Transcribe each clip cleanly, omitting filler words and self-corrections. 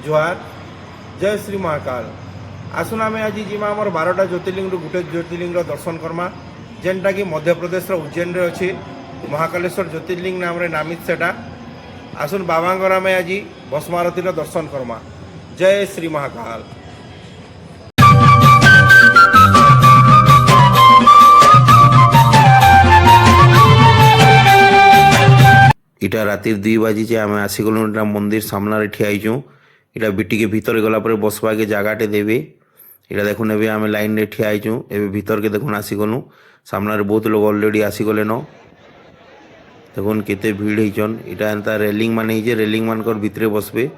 जुहार जय श्री महाकाल। आसुन आम आज जीमा आमर 12टा ज्योतिर्लिंग गोटे ज्योतिर्लिंग दर्शन करमा जेनटा कि मध्य प्रदेश उज्जैन रे अच्छी महाकालेश्वर ज्योतिर्लिंग नाम रे नामित सेटा। आसुन बाबांगर आम आज भस्मारती दर्शन करमा। जय श्री महाकाल। इटा रातिर 2 बाजी आम आसीगलु मंदिर सामने ठियाईचु। इटा बिटिके भीतर गलापर बसवा के जगहटे देवे। इटा देखुन ए आम लाइन रे ठियाईचु। ए भीतर के देखुन आसीगलु सामने बहुत लोग अलरेडी आसीगले न। देखुन केते भीड़ होइचन। इटा एंता रेलिंग मान हे रेलिंग मानकर भितरे बसबे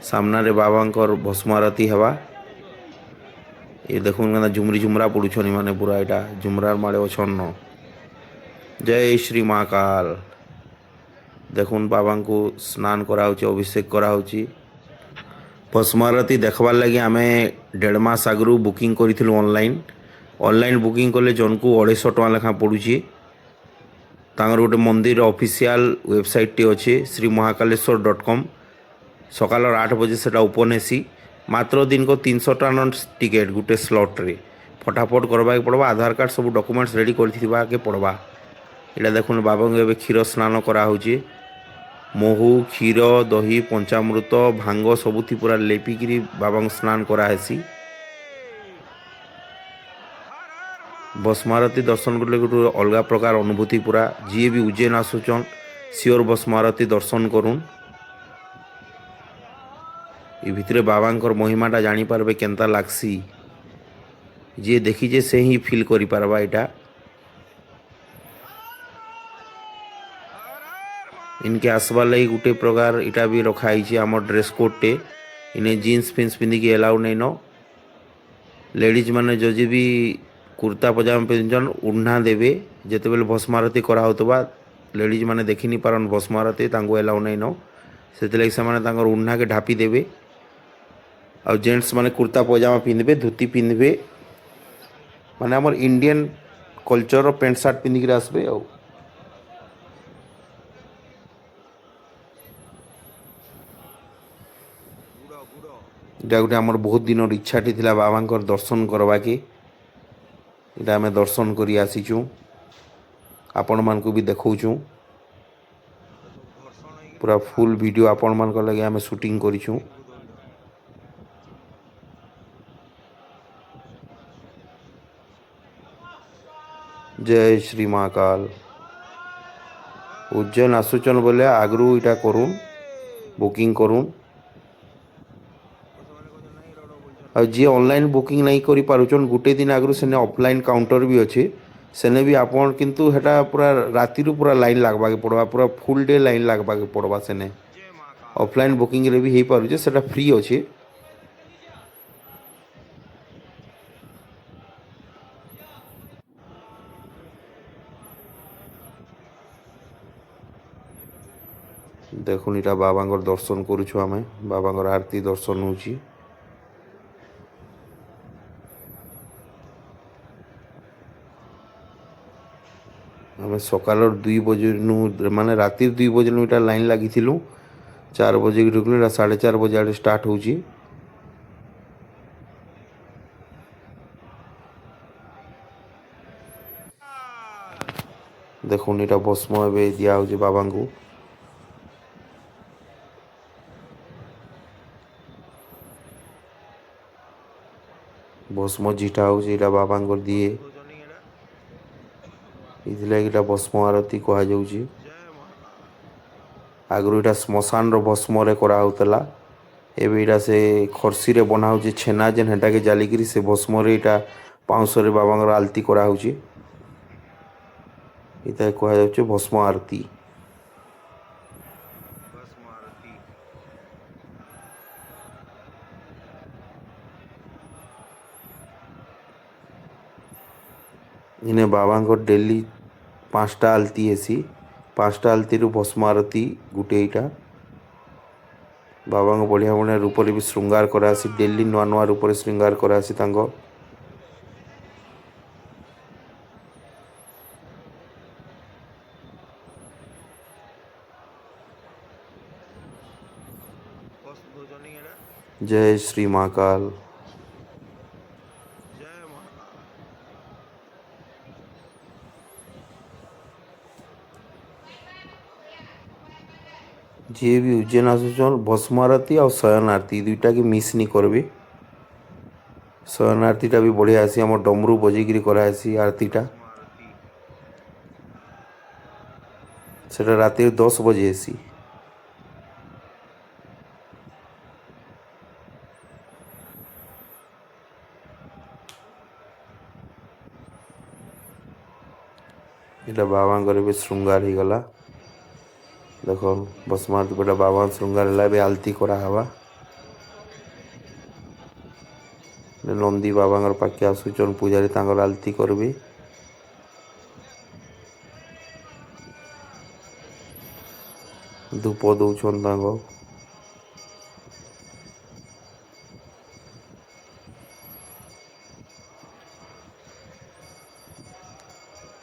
सामने बाबांकर भस्म आरती हवा। ये देखुन केना झुमरी झुमरा पड़ुछन माने पूरा इटा झुमरार माले अछन न। जय श्री महाकाल। देखुन बाबा को स्नान कराऊँच अभिषेक कराऊँच। भस्म आरती देखबार लगी आम 1.5 मास आगु बुकिंग करूँ ऑनलाइन बुकिंग कले जन को 250 टका लेखा पड़ुची। तांगर गोटे मंदिर ऑफिशियल वेबसाइट टी अच्छे श्रीमहाकालेश्वर.com। सकाल 8 बजे से ओपन हेसी। मात्र दिन को 300 टका टिकेट गोटे स्लॉट रे फटाफट करवा के पड़वा। आधार कार्ड सब डॉक्यूमेंट्स रेडी कर पड़वा। इटा देखुन बाबा को क्षीर स्नान कराऊँचे। महू क्षीर दही पंचामृत भांग सबुथि पूरा लेपिकी बाबा स्नान कराहेसी। भस्मारती दर्शन कले गोटे अलग प्रकार अनुभूति पूरा। जी भी उज्जैन आसुचन सियोर भस्मारती दर्शन करुन। ये भितरे बाबांकर महिमाटा जानीपारे केनता लागसी। जी देखीजे से ही फिल करि पारबा। इटा इनके आसबार लगी गोटे प्रकार इटा भी रखाई आम ड्रेस कोड टे। इन्हें जीन्स फिन्स पिंधिकी एलाउ नहीं न। लेडीज माने जदि भी कुर्ता पजामा पिंधन उन्ना देवे जिते बेले भस्मारती कराउतबा। लेडीज माने देखी नहीं पारन भस्मारती तांको एलाउ नहीं न। से उन्ना के ढापी देवे। और जेंट्स माने कुर्ता पजामा पिंधे धोती पिंधे माने आमर इंडियन कल्चर पेंट सार्ट पिंधिकी आसबे। इटा गोटे आमर बहुत दिन इच्छाटी थिला बाबांकर दर्शन करवाके। इटा आमे दर्शन करी आसीचु। आपण मानकु भी देखौचु। पूरा फुल वीडियो आपण मान को लगे आमे शूटिंग करिचु। जय श्री महाकाल। उज्जैन आसुचन बोले आगरू इटा करूँ बुकिंग करूँ। और जी ऑनलाइन बुकिंग नहीं करि पारुचन गोटे दिन आगु से ऑफलाइन काउंटर भी अच्छे सेने भी आपन किंतु हेटा पूरा राति रु पूरा लाइन लागबा के पड़वा। पूरा फुल डे लाइन लागबा के पड़वा। सेने ऑफलाइन बुकिंग रे भी हे पारुचे सेटा फ्री अच्छे। देखुन इटा बाबांकर दर्शन करूछु आमे। बाबांकर आरती दर्शन होची। आम सकाल 2 बजे माने राति 2 बजे इटा लाइन लगी 4 बजे ढुकलु 4:30 बजे आड़े स्टार्ट होची। देखुन इटा भस्म ए दिया हो बाबा को। भस्म जिटा हो बाबा को दिए इला भस्म आरती कह जाऊँगी। आगु इटा श्मशान भस्म कराला। एवं से खर्सी रे बना हो छेना जेन हेटा के जालिकी से भस्म इटा पाउंश बाबा आलती कराऊँगी। इता कह जाऊँ भस्म आरती। इन्हें बाबा को डेली 5टा आलती हेसी। 5टा आलती भस्म आरती गोटे इटा बाबा को बढ़िया बढ़िया रूप भी श्रृंगार करासी। डेली नुआ नुआ रूप श्रृंगार करासी। जय श्री महाकाल। जी भी उज्जैन आसुचन भस्म आरती और शयन आरती दुईटा के मिस नहीं करबे। शयन आरतीटा भी बढ़िया आसी आम डमरू बजेकिरी करासी आरतीटा सेटा राति 10 बजे आसी। এটা বাবাঙ্কর ଏବେ ଶୃଙ୍ଗାର ହେଇଗଲା। ଦେଖ ଭସ୍ମ ଆରତୀ ଗୋଟେ ବାବା ଶୃଙ୍ଗାର ହେଲା। ଏବେ ଆଳତି କରାହେବା। ନନ୍ଦୀ ବାବାଙ୍କର ପାଖେ ଆସୁଛନ୍ ପୂଜାରୀ ତାଙ୍କର ଆଳତି କରିବେ। ଧୂପ ଦଉଛନ୍ ତାଙ୍କ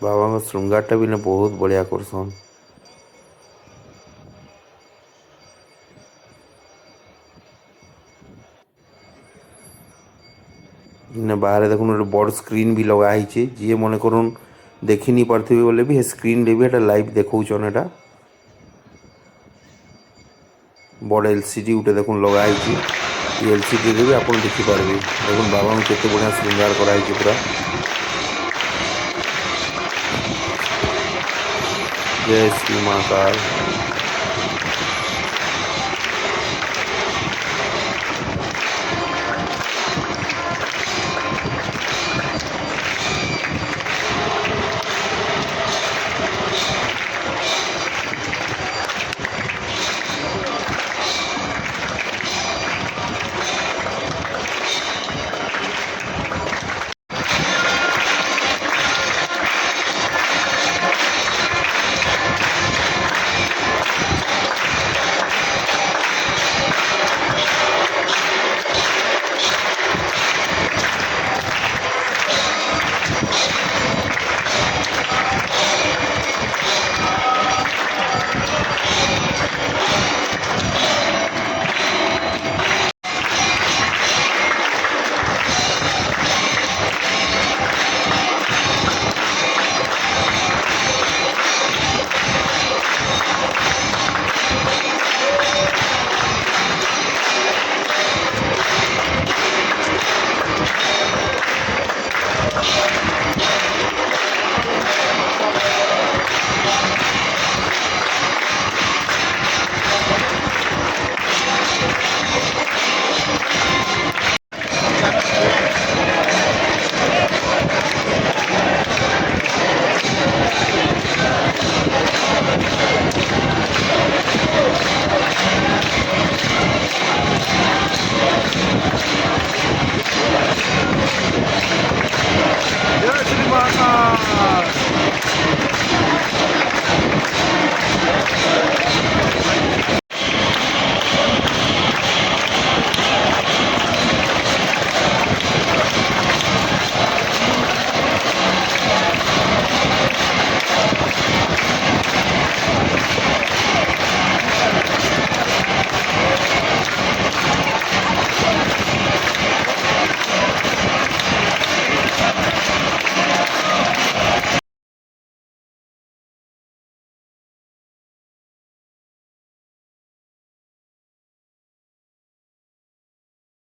ବାବାଙ୍କ ଶୃଙ୍ଗାରଟା ବି ନା ବହୁତ ବଢ଼ିଆ କରସନ୍। ବାହାରେ ଦେଖୁନ୍ ଗୋଟେ ବଡ଼ ସ୍କ୍ରିନ୍ ବି ଲଗା ହେଇଛି। ଯିଏ ମନେ କରୁନ୍ ଦେଖି ନି ପାରୁଥିବେ ବୋଲେ ବି ସ୍କ୍ରିନ୍ରେ ବି ଏଟା ଲାଇଭ୍ ଦେଖଉଛନ୍। ଏଟା ବଡ଼ ଏଲ୍ସିଡି ଗୋଟେ ଦେଖୁନ୍ ଲଗା ହେଇଛି। ଏ ଏଲ୍ସିଡିରେ ବି ଆପଣ ଦେଖିପାରିବେ। ଦେଖୁନ୍ ବାବାଙ୍କୁ କେତେ ବଢ଼ିଆ ଶୃଙ୍ଗାର କରାହେଇଛି ପୁରା। जय श्री महाकाल।